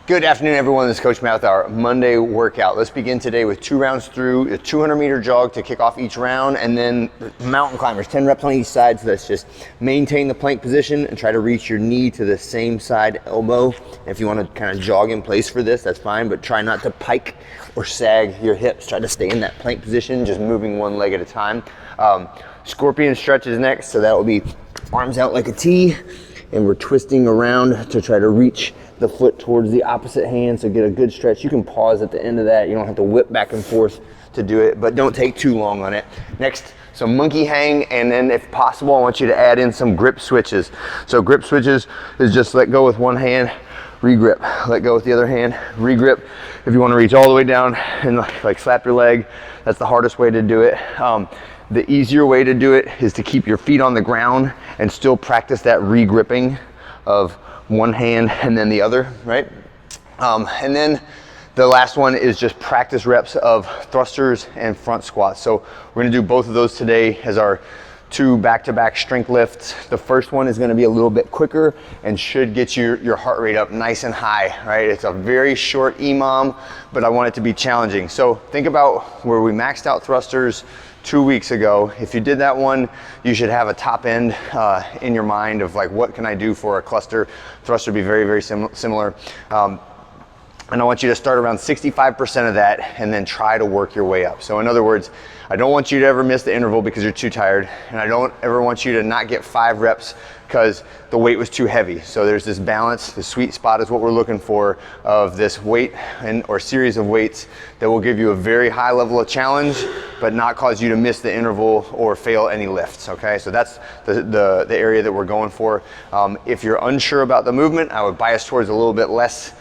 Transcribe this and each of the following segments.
Good afternoon, everyone. This is Coach Matt with our Monday workout. Let's begin today with 2 rounds through a 200-meter jog to kick off each round, and then mountain climbers, 10 reps on each side. So let's just maintain the plank position and try to reach your knee to the same side elbow. If you want to kind of jog in place for this, that's fine, but try not to pike or sag your hips. Try to stay in that plank position, just moving one leg at a time. Scorpion stretch is next, so that will be arms out like a T, and we're twisting around to try to reach the foot towards the opposite hand, so get a good stretch. You can pause at the end of that. You don't have to whip back and forth to do it, but don't take too long on it. Next, some monkey hang, and then if possible, I want you to add in some grip switches. So grip switches is just let go with one hand, regrip, let go with the other hand, regrip. If you want to reach all the way down and like slap your leg, that's the hardest way to do it. The easier way to do it is to keep your feet on the ground and still practice that regripping of one hand and then the other, right? And then the last one is just practice reps of thrusters and front squats. So we're gonna do both of those today as our 2 back-to-back strength lifts. The first one is gonna be a little bit quicker and should get your heart rate up nice and high, right? It's a very short EMOM, but I want it to be challenging. So think about where we maxed out thrusters 2 weeks ago. If you did that one, you should have a top end in your mind of like, what can I do for a cluster thruster? Be very, very similar. And I want you to start around 65% of that and then try to work your way up. So in other words, I don't want you to ever miss the interval because you're too tired, and I don't ever want you to not get 5 reps because the weight was too heavy. So there's this balance. The sweet spot is what we're looking for of this weight or series of weights that will give you a very high level of challenge, but not cause you to miss the interval or fail any lifts, okay? So that's the area that we're going for. If you're unsure about the movement, I would bias towards a little bit less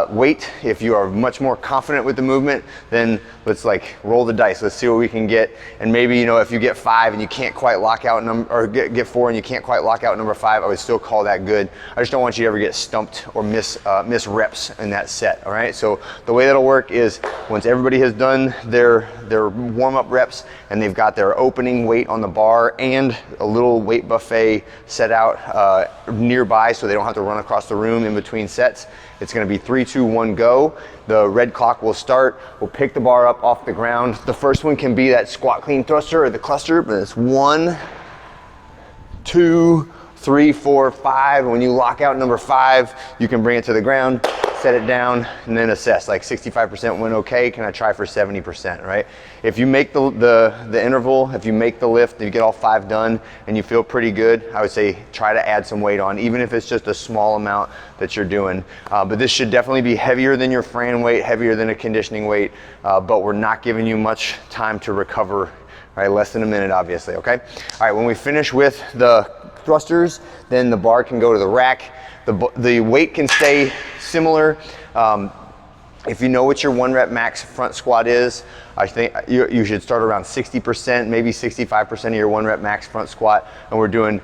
weight. If you are much more confident with the movement, then let's like roll the dice. Let's see what we can get. And maybe, you know, if you get 5 and you can't quite lock out or get 4 and you can't quite lock out number 5, I would still call that good. I just don't want you to ever get stumped or miss reps in that set. All right. So the way that'll work is once everybody has done their warm-up reps and they've got their opening weight on the bar and a little weight buffet set out nearby so they don't have to run across the room in between sets, it's going to be 3, 2, 1, go. The red clock will start. We'll pick the bar up off the ground. The first one can be that squat clean thruster or the cluster, but it's 1, 2, 3, 4, 5. And when you lock out number 5, you can bring it to the ground, set it down, and then assess. Like 65% went okay. Can I try for 70%, right? If you make the interval, if you make the lift, you get all 5 done, and you feel pretty good, I would say try to add some weight on, even if it's just a small amount that you're doing. But this should definitely be heavier than your Fran weight, heavier than a conditioning weight, but we're not giving you much time to recover. All right, less than a minute, obviously, okay? All right, when we finish with the thrusters, then the bar can go to the rack. The weight can stay similar. If you know what your 1 rep max front squat is, I think you should start around 60%, maybe 65% of your 1 rep max front squat. And we're doing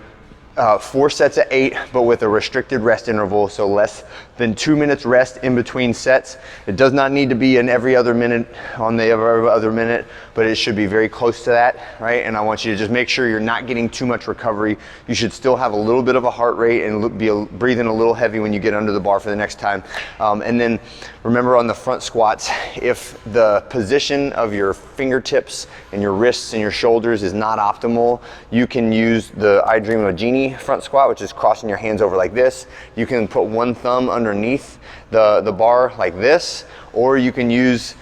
4 sets of 8, but with a restricted rest interval, so less than 2 minutes rest in between sets. It does not need to be in every other minute on the every other minute, but it should be very close to that, right? And I want you to just make sure you're not getting too much recovery. You should still have a little bit of a heart rate and be breathing a little heavy when you get under the bar for the next time. And then remember on the front squats, if the position of your fingertips and your wrists and your shoulders is not optimal, you can use the I Dream of a Genie front squat, which is crossing your hands over like this. You can put one thumb underneath the bar like this, or you can use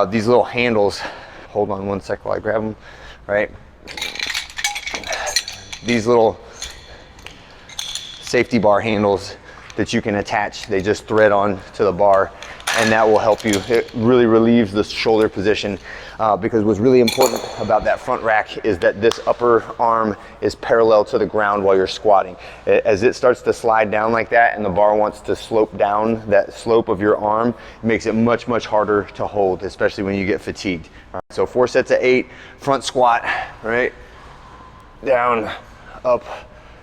these little handles. Hold on one sec while I grab them, right? These little safety bar handles that you can attach, they just thread on to the bar, and that will help you. It really relieves the shoulder position because what's really important about that front rack is that this upper arm is parallel to the ground while you're squatting. As it starts to slide down like that and the bar wants to slope down that slope of your arm, it makes it much, much harder to hold, especially when you get fatigued. All right, so 4 sets of 8, front squat, right? Down, up,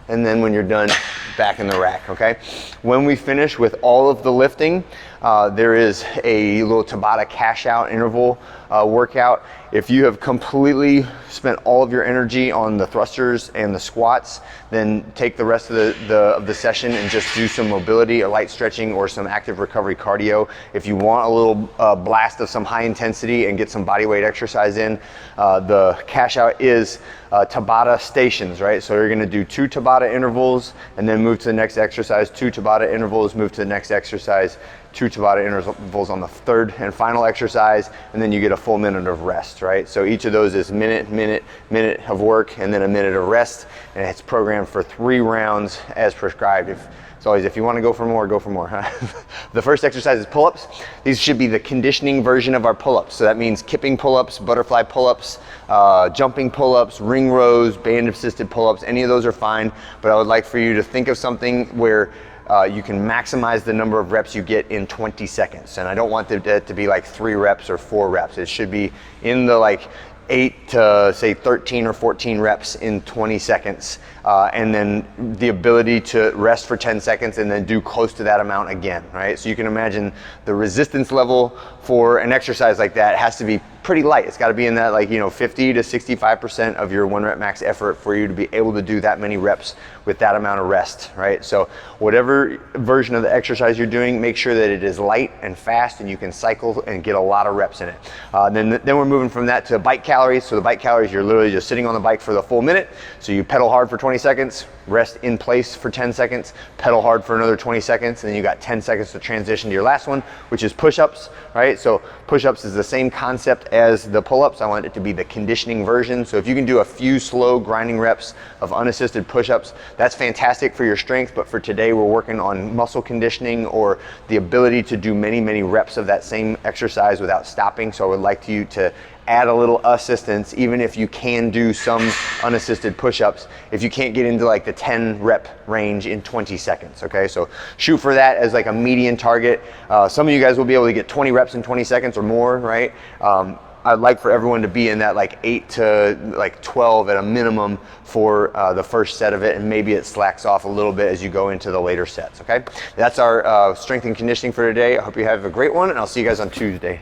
and then when you're done, back in the rack, okay? When we finish with all of the lifting, there is a little Tabata cash out interval workout. If you have completely spent all of your energy on the thrusters and the squats, then take the rest of the session and just do some mobility or light stretching or some active recovery cardio. If you want a little blast of some high intensity and get some body weight exercise in, the cash out is Tabata stations, right? So you're gonna do 2 Tabata intervals and then move to the next exercise, 2 Tabata intervals, move to the next exercise, 2 Tabata intervals on the third and final exercise, and then you get a full minute of rest, right? So each of those is minute of work and then a minute of rest, and it's programmed for 3 rounds as prescribed. It's always, if you want to go for more, go for more. The first exercise is pull-ups. These should be the conditioning version of our pull-ups. So that means kipping pull-ups, butterfly pull-ups, jumping pull-ups, ring rows, band-assisted pull-ups. Any of those are fine, but I would like for you to think of something where you can maximize the number of reps you get in 20 seconds. And I don't want it to be like 3 reps or 4 reps. It should be in the like 8 to say 13 or 14 reps in 20 seconds. And then the ability to rest for 10 seconds and then do close to that amount again, right? So you can imagine the resistance level for an exercise like that has to be pretty light. It's got to be in that 50 to 65% of your 1 rep max effort for you to be able to do that many reps with that amount of rest, right? So whatever version of the exercise you're doing, make sure that it is light and fast and you can cycle and get a lot of reps in it. Then we're moving from that to bike calories. So the bike calories, you're literally just sitting on the bike for the full minute. So you pedal hard for 20 seconds, rest in place for 10 seconds, pedal hard for another 20 seconds, and then you got 10 seconds to transition to your last one, which is push-ups, right? So push-ups is the same concept as the pull-ups. I want it to be the conditioning version. So if you can do a few slow grinding reps of unassisted push-ups, that's fantastic for your strength, but for today we're working on muscle conditioning or the ability to do many reps of that same exercise without stopping. So I would like you to add a little assistance, even if you can do some unassisted push-ups, if you can't get into like the 10 rep range in 20 seconds, okay? So shoot for that as like a median target. Some of you guys will be able to get 20 reps in 20 seconds or more, right? I'd like for everyone to be in that like 8 to like 12 at a minimum for the first set of it, and maybe it slacks off a little bit as you go into the later sets, okay? That's our strength and conditioning for today. I hope you have a great one, and I'll see you guys on Tuesday.